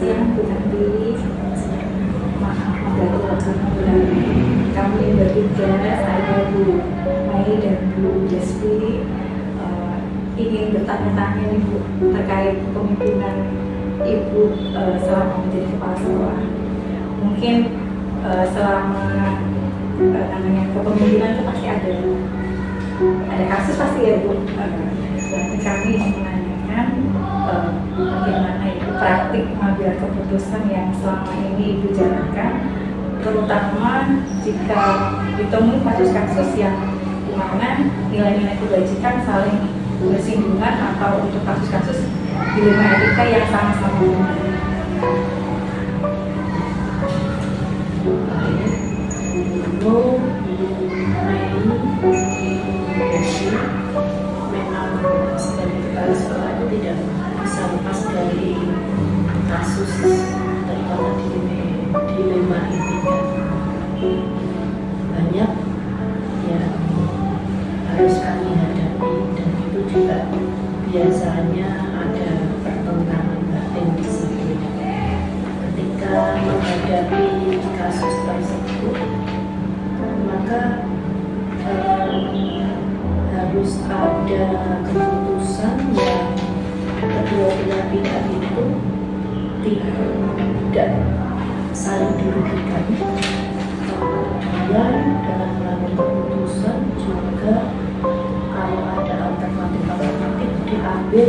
siang Bu Tanti. Maaf mengganggu waktunya. Kami bertiga, saya Bu Mai dan Bu Despi, ingin bertanya-tanya nih Bu terkait kepemimpinan Ibu selama menjadi kepala sekolah. Mungkin selama namanya kepemimpinan itu pasti ada kasus pasti ya Bu. Dan kami ingin menanyakan bagaimana itu praktik pengambilan keputusan yang selama ini Ibu jalankan, terutama jika ditemui kasus-kasus yang dimana nilai-nilai kebajikan saling bersinggungan atau untuk kasus-kasus dilema etika yang sama-sama benar. Memang sebagai kepala sekolah itu tidak bisa lepas dari kasus terutama dilema etika. Banyak yang harus kami hadapi dan itu juga biasanya ada pertentangan batin di situ. Ketika menghadapi kasus tersebut, maka harus ada keputusan yang kedua belah pihak itu tidak saling dirugikan. Kemudian dalam mengambil keputusan juga kalau ada alternatif diambil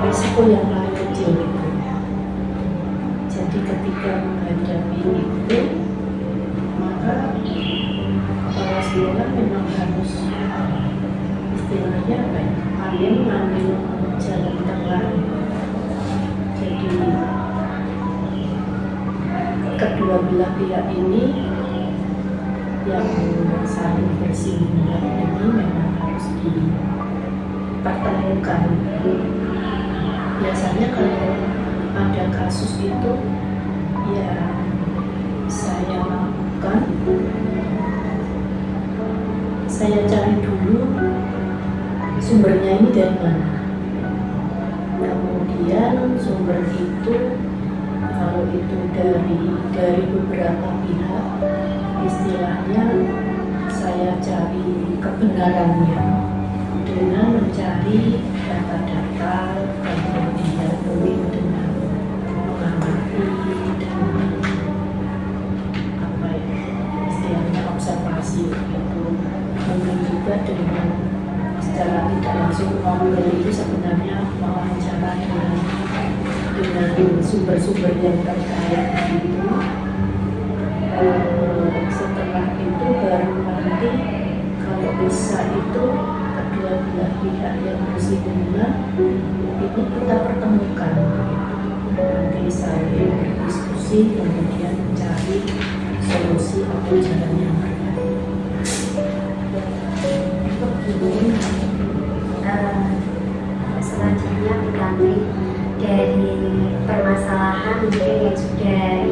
risiko yang paling kecil itu. Jadi ketika menghadapi itu, maka kepala sekolah memang harus istilahnya apa ya, kalian mengambil jalan tengah. Jadi kedua belah pihak ini yang saling bersinggungan ini memang harus dipertemukan. Biasanya kalau ada kasus itu ya saya lakukan, saya cari dulu sumbernya ini dari mana. Kemudian sumber itu kalau itu dari beberapa pihak, istilahnya saya cari kebenarannya dengan mencari data-data, kemudian dengan mengamati dengan apa ya istilahnya observasi itu, mungkin juga dengan secara tidak langsung ngobrol itu sebenarnya wawancara dengan sumber-sumber yang terkait itu. Setelah itu baru nanti kalau bisa itu kedua belah pihak yang bersinggungan itu kita pertemukan. Nanti saya berdiskusi kemudian mencari solusi atau jalan yang terbaik. Selanjutnya berganti dari permasalahan mungkin yang sudah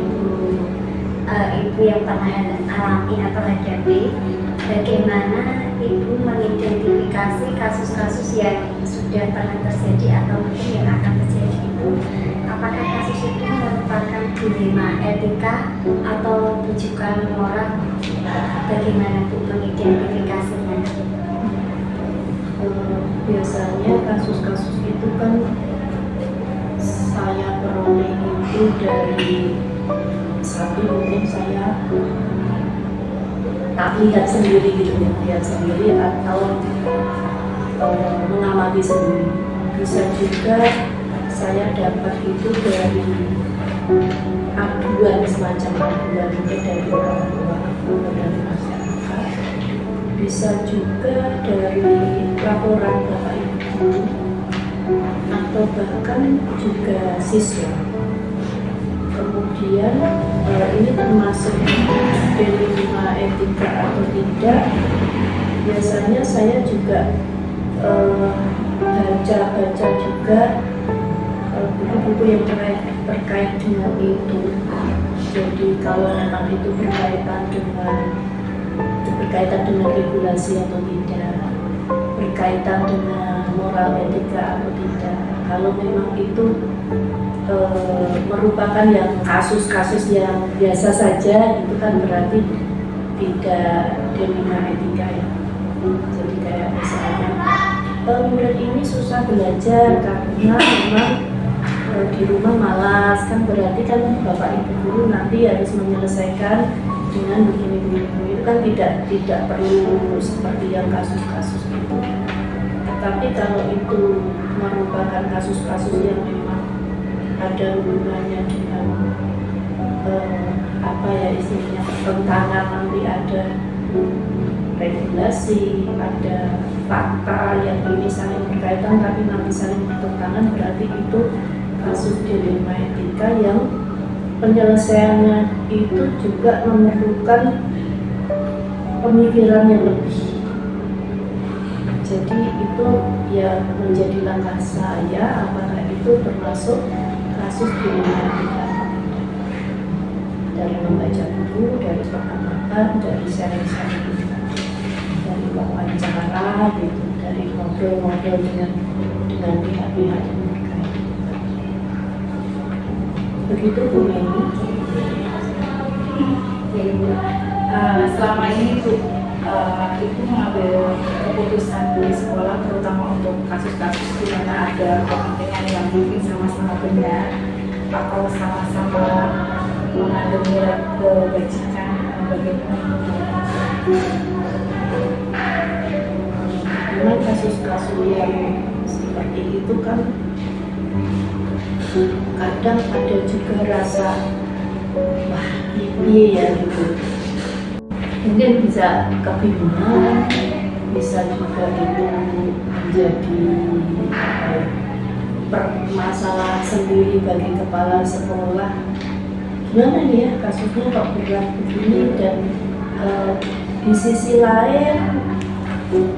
ibu yang pernah alami atau hadapi, bagaimana ibu mengidentifikasi kasus-kasus yang sudah pernah terjadi atau mungkin yang akan terjadi itu, apakah kasus itu merupakan dilema etika atau rujukan moral, bagaimana bu mengidentifikasinya? Biasanya kasus-kasus itu kan saya peroleh itu dari satu mungkin saya tak lihat sendiri gitu ya, lihat sendiri atau mengamati sendiri. Bisa juga saya dapat itu dari aduan, semacam aduan mungkin dari orang tua atau dari masyarakat. Bisa juga dari laporan bapak ibu atau bahkan juga siswa. Kemudian ini termasuk dilema etika atau tidak. Biasanya saya juga baca juga buku-buku yang terkait dengan itu. Jadi kalau memang itu berkaitan dengan regulasi atau tidak, berkaitan dengan moral etika atau tidak, Kalau memang itu merupakan yang kasus-kasus yang biasa saja, itu kan berarti tidak dilema etika ya. Jadi kayak misalnya murid ini susah belajar karena memang di rumah malas, kan berarti kan bapak ibu guru nanti harus menyelesaikan dengan begini-begini. Itu kan tidak perlu seperti yang kasus-kasus itu. Tetapi kalau itu merupakan kasus-kasus yang memang ada hubungannya dengan apa ya istilahnya pertentangan, nanti ada regulasi, ada fakta yang ini saling berkaitan tapi nanti saling bertentangan, berarti itu kasus dilema etika yang penyelesaiannya itu juga memerlukan pemikiran yang lebih. Jadi itu ya menjadi langkah saya, apakah itu termasuk kasus dilema etika. Dari membaca buku, dari pengamatan, dari sharing-sharing, dari wawancara gitu, dari ngobrol-ngobrol dengan pihak-pihak yang berkaitan. Begitu Bu Meni. Selama ini Ibu mengambil keputusan di sekolah terutama untuk kasus-kasus di mana ada kepentingan yang mungkin sama-sama benar atau sama-sama mengandung nilai kebajikan, bagaimana? Memang kasus-kasus yang seperti itu kan kadang ada juga rasa wah ini ya gitu, mungkin bisa kebingungan, bisa juga itu menjadi permasalahan sendiri bagi kepala sekolah. Gimana nih ya kasusnya kok berat begini, dan di sisi lain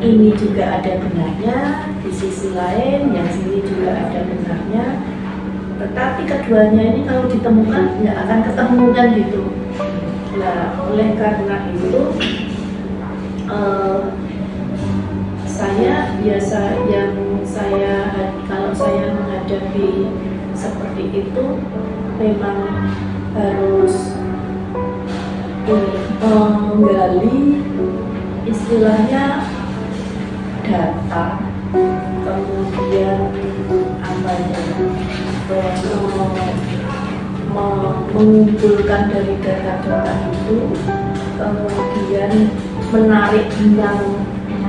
ini juga ada benarnya, di sisi lain yang sini juga ada benarnya, tetapi keduanya ini kalau ditemukan nggak akan ketemu kan gitu. Nah oleh karena itu saya biasa kalau saya menghadapi seperti itu memang harus menggali istilahnya data, kemudian apa ya, mengumpulkan dari data-data itu, kemudian menarik benang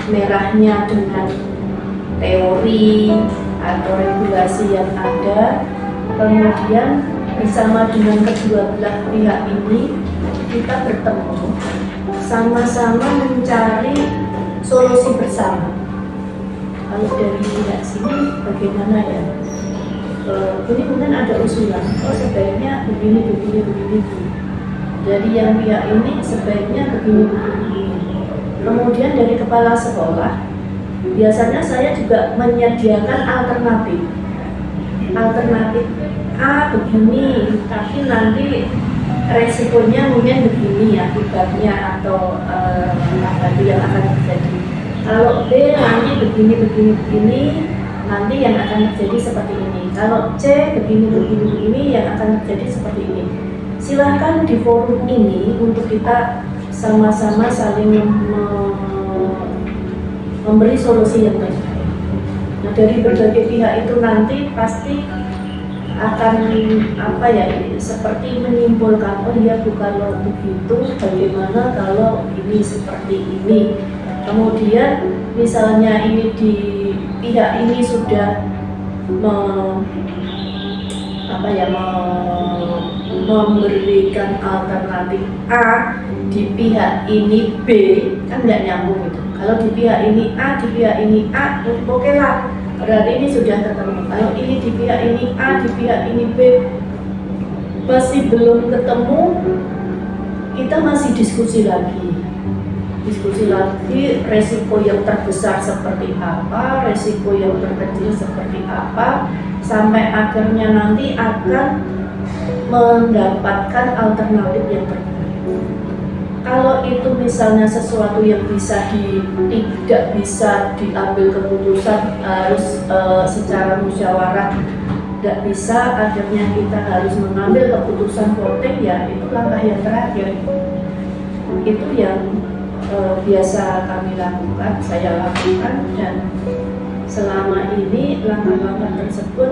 merahnya dengan teori atau regulasi yang ada, kemudian bersama dengan kedua belah pihak ini kita bertemu sama-sama mencari solusi bersama. Kalau dari pihak sini bagaimana ya? Ini mungkin ada usulan, oh sebaiknya begini. Dari yang pihak ini sebaiknya begini. Kemudian dari kepala sekolah, biasanya saya juga menyediakan alternatif A begini, tapi nanti resikonya mungkin begini akibatnya atau apa yang akan terjadi. Kalau B nanti begini, nanti yang akan terjadi seperti ini. Kalau C begini yang akan terjadi seperti ini. Silahkan di forum ini untuk kita sama-sama saling memberi solusi yang terbaik. Nah dari berbagai pihak itu nanti pasti akan apa ya, seperti menyimpulkan, oh iya Bu kalau begitu bagaimana kalau ini seperti ini. Kemudian misalnya ini di pihak ini sudah memberikan alternatif A, di pihak ini B, kan nggak nyambung itu. Kalau di pihak ini A, di pihak ini A, oke lah, berarti ini sudah ketemu. Kalau ini di pihak ini A, di pihak ini B, masih belum ketemu, kita masih diskusi lagi, resiko yang terbesar seperti apa, resiko yang terkecil seperti apa, sampai akhirnya nanti akan mendapatkan alternatif yang terbaik. Kalau itu misalnya sesuatu yang tidak bisa diambil keputusan harus secara musyawarah, nggak bisa, akhirnya kita harus mengambil keputusan voting, ya itu langkah yang terakhir. Itu yang biasa kami lakukan, saya lakukan, dan selama ini langkah-langkah tersebut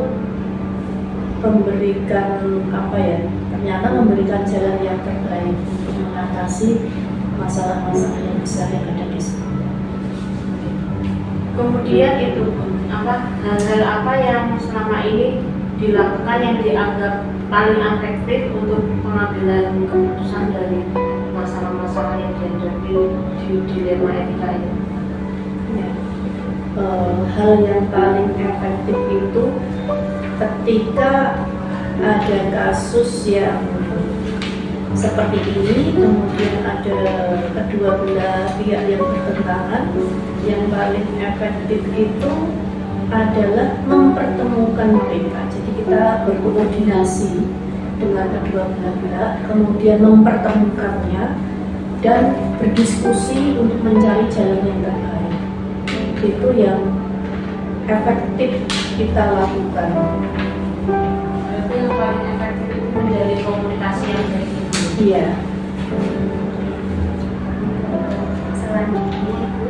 memberikan ternyata memberikan jalan yang terbaik untuk mengatasi masalah-masalah yang besar yang ada di sini. Kemudian itu hal-hal apa yang selama ini dilakukan yang dianggap paling efektif untuk pengambilan keputusan dari masalah-masalah yang dihadapi di dilema etika ini? Ya. Hal yang paling efektif itu ketika ada kasus yang seperti ini, kemudian ada kedua belah pihak yang bertentangan, yang paling efektif itu adalah mempertemukan mereka. Jadi kita berkoordinasi dengan kedua belah pihak, kemudian mempertemukannya dan berdiskusi untuk mencari jalan yang terbaik. Itu yang efektif kita lakukan. Berarti yang paling efektif itu menjadi komunikasi yang baik. Iya. Selanjutnya itu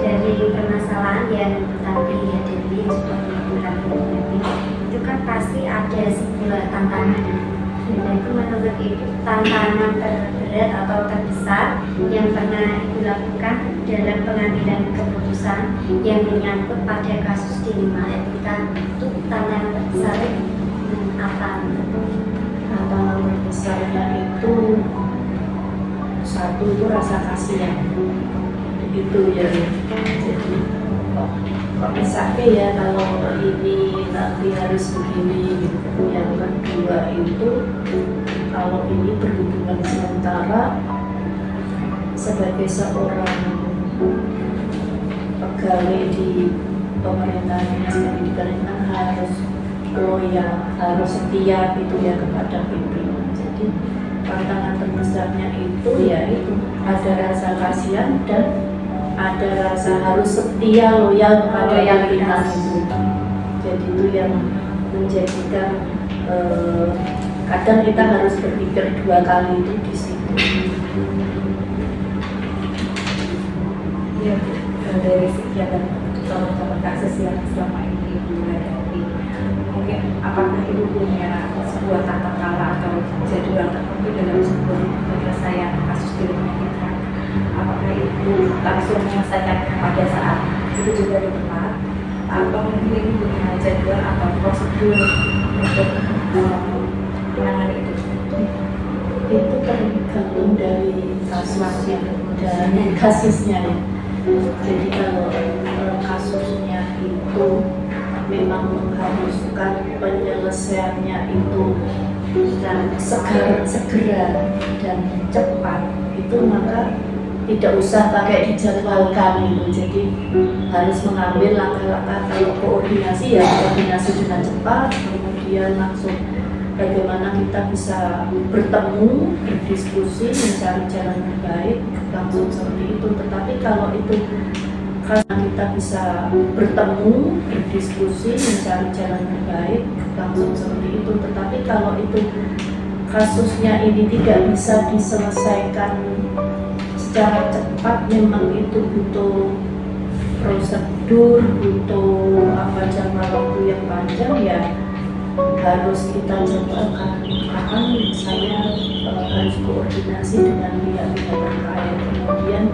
dari permasalahan yang tadi ya Dewi sudah mengatakan itu kan pasti ada sebuah tantangan, dan itu menurut itu tantangan terberat atau terbesar yang pernah Ibu lakukan dalam pengambilan keputusan yang menyangkut pada kasus dilema etika, itu tantangan terbesar apa? Tantangan terbesarnya itu satu itu rasa kasihan, itu ya. Jadi kok bisa ya kalau ini nanti harus begini gitu. Yang kedua itu kalau ini berhubungan sementara, sebagai seorang pegawai di pemerintahan dinas pendidikan kan harus loyal, harus setia gitu ya kepada pimpinan. Jadi tantangan terbesarnya itu ya itu ada rasa kasihan dan ada rasa harus setia loyal kepada yang pimpinan itu. Jadi itu yang menjadikan kadang kita harus berpikir dua kali itu di situ. Ya, dari sekian dan contoh kasus yang selama ini Ibu hadapi, mungkin apakah Ibu punya sebuah tata cara atau jadwal tertentu dalam sebuah penyelesaian kasus dilema etika? Apakah Ibu langsung menyelesaikan pada saat itu juga di tempat, atau mungkin Ibu punya jadwal atau prosedur untuk menangani itu? Itu tergantung dari kasusnya dan kasusnya ya. Jadi kalau kasusnya itu memang mengharuskan penyelesaiannya itu dan segera dan cepat, itu maka tidak usah pakai dijadwalkan gitu. Jadi harus mengambil langkah-langkah. Kalau koordinasi ya koordinasi dengan cepat, kemudian langsung bagaimana kita bisa bertemu, berdiskusi, mencari jalan terbaik, langsung seperti itu. Tetapi kalau itu karena kita bisa bertemu, berdiskusi, mencari jalan terbaik, langsung seperti itu. Tetapi kalau itu kasusnya ini tidak bisa diselesaikan secara cepat, memang itu butuh prosedur, butuh jangka waktu yang panjang, ya harus kita coba akan saya harus koordinasi dengan pihak-pihak terkait. Kemudian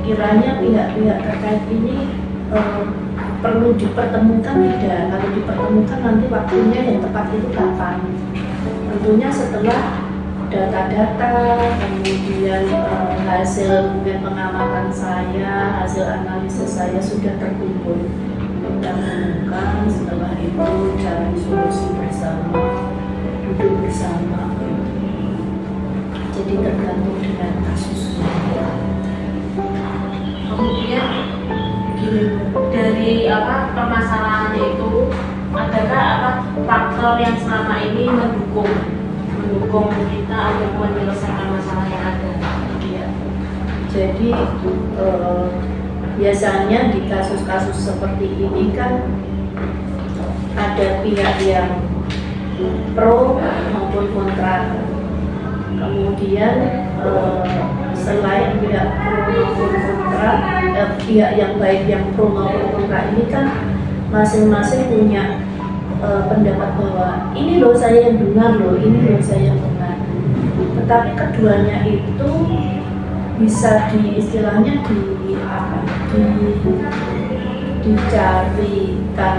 kiranya pihak-pihak terkait ini perlu dipertemukan tidak? Kalau dipertemukan nanti waktunya yang tepat itu kapan? Tentunya setelah data-data, kemudian hasil mungkin pengamatan saya, hasil analisis saya sudah terkumpul. Kita menemukan, setelah itu cari solusi bersama, duduk bersama. Jadi tergantung dengan kasusnya. Kemudian dari permasalahannya itu, adakah faktor yang selama ini mendukung mendukung kita untuk menyelesaikan masalah yang ada. Ya. Jadi biasanya di kasus-kasus seperti ini kan ada pihak yang pro maupun kontra. Kemudian selain pihak pro maupun kontra, pihak yang baik yang pro maupun kontra ini kan masing-masing punya pendapat bahwa ini loh saya yang benar loh, ini loh saya yang benar. Tetapi keduanya itu bisa istilahnya dicarikan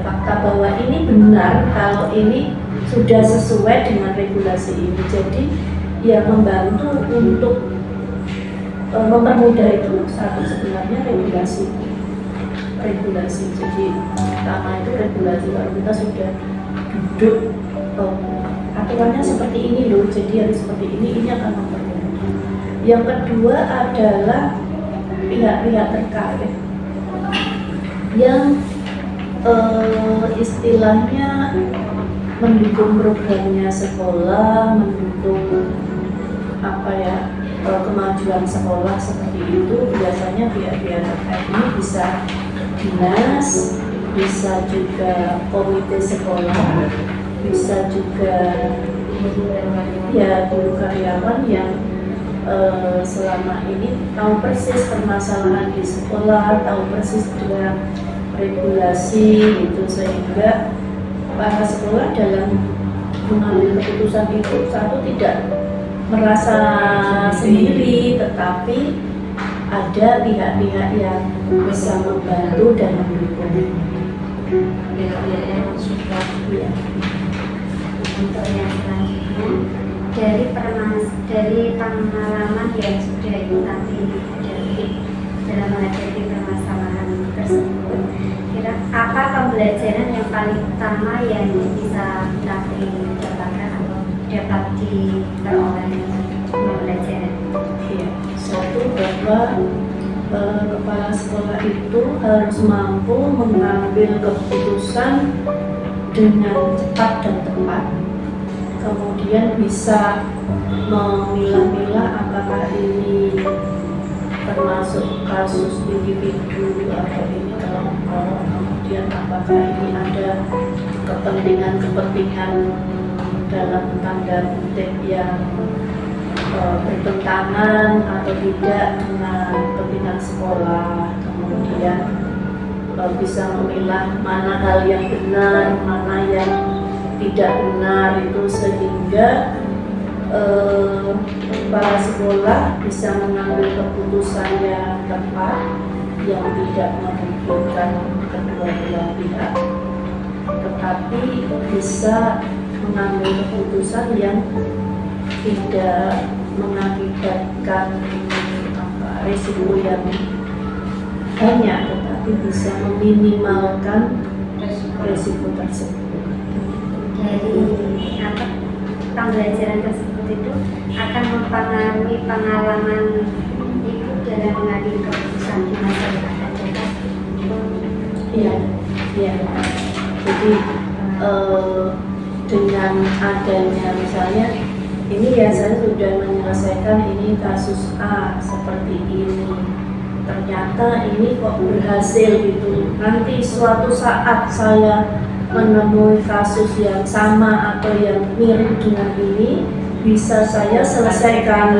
fakta bahwa ini benar kalau ini sudah sesuai dengan regulasi ini. Jadi ya membantu untuk mempermudah itu satu sebenarnya regulasi. Jadi pertama itu regulasi, kalau kita sudah duduk aturannya seperti ini loh, jadi harus seperti ini akan mempermudah. Yang kedua adalah pihak-pihak terkait yang istilahnya mendukung programnya sekolah, mendukung kemajuan sekolah seperti itu. Biasanya pihak-pihak terkait ini bisa dinas, bisa juga komite sekolah, bisa juga ya guru karyawan yang selama ini tahu persis permasalahan di sekolah, tahu persis dengan regulasi itu, sehingga para sekolah dalam mengambil keputusan itu satu tidak merasa sendiri, tetapi ada pihak-pihak yang bisa membantu dan mendukung. Pihak-pihak yang sudah Untuk yang selanjutnya, dari pengalaman yang sudah Ibu Tati hadapi dalam menghadapi permasalahan tersebut, apa pembelajaran yang paling utama yang bisa Tati dapatkan atau dapat diperoleh pembelajaran? Ya, satu bahwa kepala sekolah itu harus mampu mengambil keputusan dengan cepat dan tepat. Kemudian bisa memilah-milah apakah ini termasuk kasus individu atau ini kelompok, kemudian apakah ini ada kepentingan dalam tanda kutip yang bertentangan atau tidak dengan kepentingan sekolah. Kemudian bisa memilah mana hal yang benar, mana yang tidak benar itu, sehingga para sekolah bisa mengambil keputusan yang tepat yang tidak merugikan kedua belah pihak, tetapi bisa mengambil keputusan yang tidak mengakibatkan risiko yang banyak, tetapi bisa meminimalkan risiko tersebut. Dari pembelajaran tersebut itu akan mempengaruhi pengalaman Ibu dalam mengambil keputusan di masa yang akan datang. Iya. Jadi dengan adanya misalnya ini ya saya sudah menyelesaikan ini kasus A seperti ini, ternyata ini kok berhasil gitu. Nanti suatu saat saya menemui kasus yang sama atau yang mirip dengan ini, bisa saya selesaikan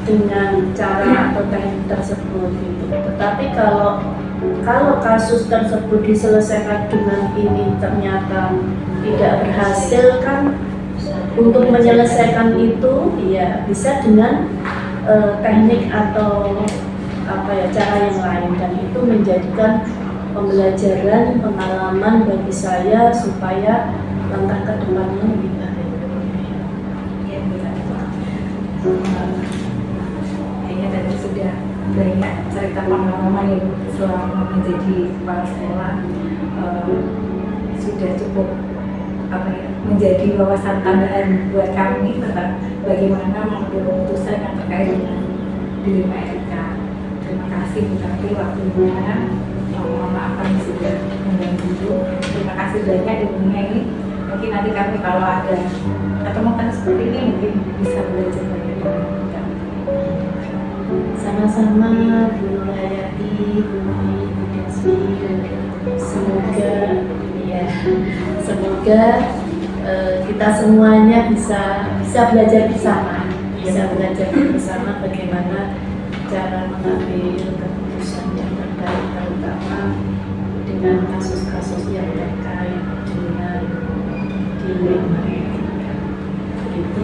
dengan cara atau teknik tersebut gitu. Tetapi kalau kasus tersebut diselesaikan dengan ini ternyata tidak berhasil, kan untuk menyelesaikan itu ya bisa dengan teknik atau cara yang lain, dan itu menjadikan pembelajaran, pengalaman bagi saya supaya langkah ke depannya lebih baik. Ya, benar. Kayaknya tadi sudah banyak cerita pengalaman Ibu selama menjadi kepala sekolah, sudah cukup menjadi wawasan tambahan buat kami tentang bagaimana mengambil keputusan yang terkait dengan dilema etika. Terima kasih Bu Tati waktunya. Mohon maaf kami sudah mengganggu. Terima kasih banyak Ibunya ini Mungkin nanti kami kalau ada ketemukan seperti ini mungkin bisa belajar banyak dari kami. Sama-sama Bu Hayati, Bu Desmi, semoga ya semoga kita semuanya bisa belajar bersama bagaimana cara mengambil keputusan yang terbaik, terutama dengan kasus-kasus yang terkait dengan dilema etika. Begitu.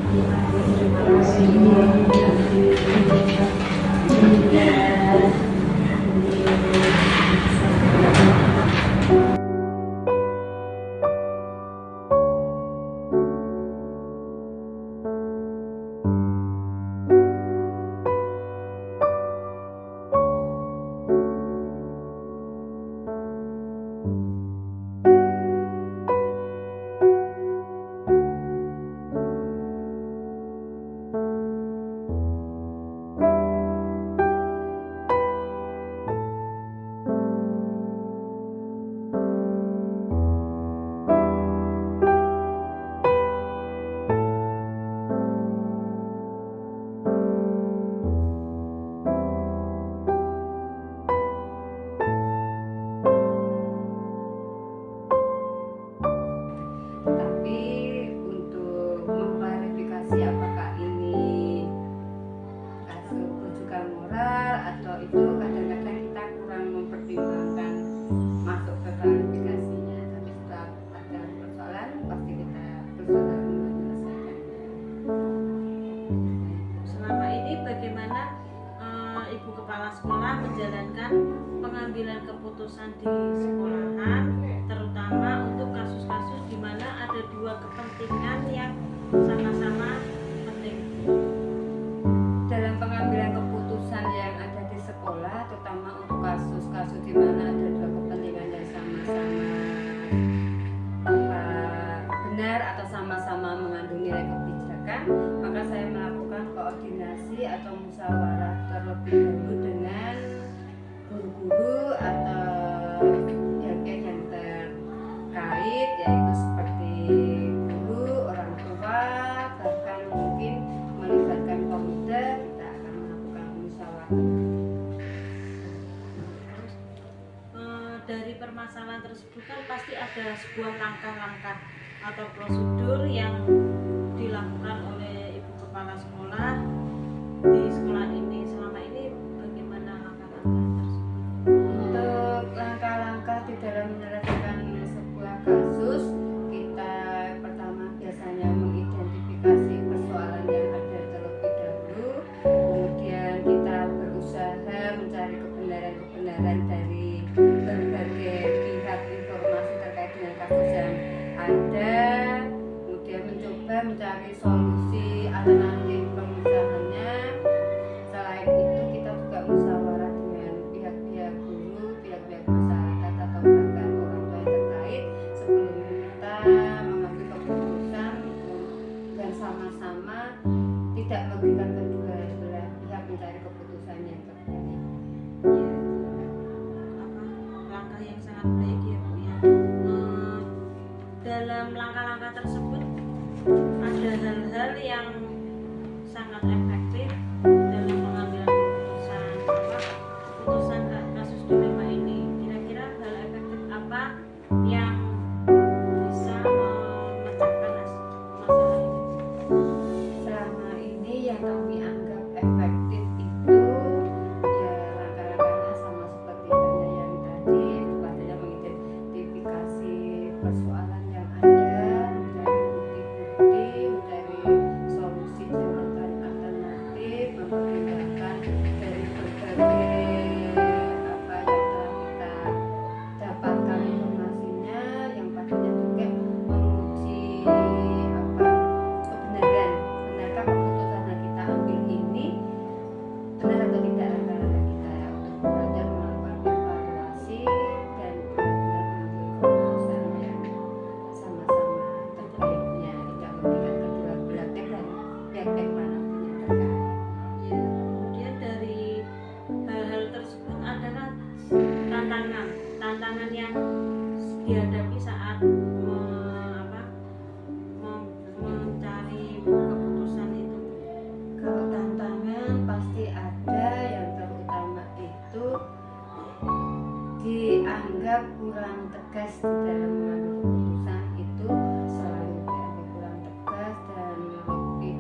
Terima kasih. menjalankan pengambilan keputusan di sekolahan, terutama untuk kasus-kasus di mana ada dua kepentingan yang sama-sama penting. Dalam pengambilan keputusan yang ada di sekolah, terutama untuk kasus-kasus di mana ada dua kepentingan yang sama-sama benar atau sama-sama mengandung nilai kebijakan, maka saya melakukan koordinasi atau musyawarah terlebih dahulu dengan guru-guru atau pihak-pihak yang terkait, yaitu seperti guru, orang tua, bahkan mungkin melibatkan komite. Kita akan melakukan musyawarah. Dari permasalahan tersebut kan pasti ada sebuah langkah-langkah atau prosedur yang dilakukan oleh ibu kepala sekolah di sekolah ini. Selama ini bagaimana langkah-langkah tersebut? Untuk langkah-langkah di dalam menyelesaikan sebuah kasus, kita pertama biasanya mengidentifikasi persoalan yang ada terlebih dahulu, kemudian kita berusaha mencari kebenaran-kebenaran dari berbagai pihak informasi terkait dengan kasus yang ada, kemudian mencoba mencari solusi alternatif pemecahannya. Selain itu kita juga musyawarah dengan pihak-pihak guru, pihak-pihak masyarakat atau bahkan orang tua yang terkait sebelum kita mengambil keputusan, dan sama-sama tidak merugikan kedua belah pihak mencari keputusan yang terbaik. Langkah yang sangat baik ya Bu ya. Dalam langkah-langkah tersebut ada hal-hal yang sangat efektif dalam pengambilan keputusan kasus dilema ini. Kira-kira hal efektif apa yang bisa memecahkan masalah ini? Selama ini yang kami anggap efektif itu ya langkah-langkahnya sama seperti halnya yang tadi, tepatnya mengidentifikasi persoalan yang ada, mencari bukti-bukti, mencari solusi jalan alternatif, mempertimbangkan dari berbagai apa yang telah kita dapatkan informasinya, yang pastinya juga menguji kebenaran, benarkah keputusan yang kita ambil ini benar atau tidak langkah-langkah kita ya, untuk belajar melakukan evaluasi dan benar-benar mengambil keputusan yang sama-sama terbaiknya, tidak merugikan kedua belah pihak dan pihak-pihak manapun yang terkait. Ya, kemudian dari hal-hal tersebut adalah tantangan yang dihadapi saat dianggap kurang tegas di dalam mengambil keputusan itu selalu dianggap kurang tegas dan lebih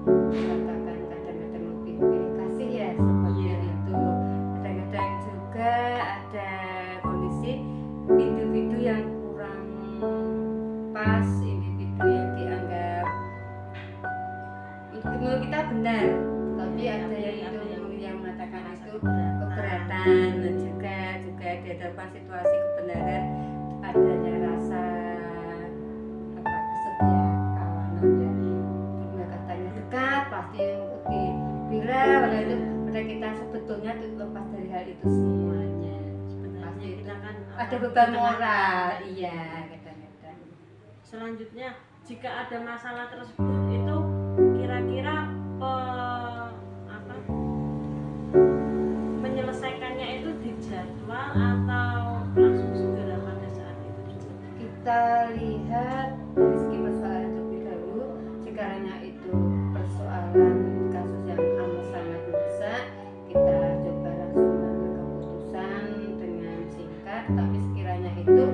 mengatakan kadang-kadang lebih pilih kasih ya seperti itu. Kadang-kadang juga ada kondisi individu yang kurang pas, individu yang dianggap menurut kita benar, tapi ada yang mengatakan itu keberatan, dan juga di hadapan situasi kebenaran adanya rasa kesetiakawanan ya. Juga katanya dekat pasti mengikuti bila pada itu pada kita sebetulnya itu lepas dari hal itu semuanya. Pasti kita kan ada beban moral, iya kadang-kadang. Selanjutnya, jika ada masalah tersebut itu kira-kira menyelesaikannya itu dijadwal atau langsung segera pada saat itu juga? Kita lihat dari segi persoalan terlebih dahulu. Sekiranya itu persoalan kasus yang amat sangat besar, kita coba langsung mengambil keputusan dengan singkat. Tapi sekiranya itu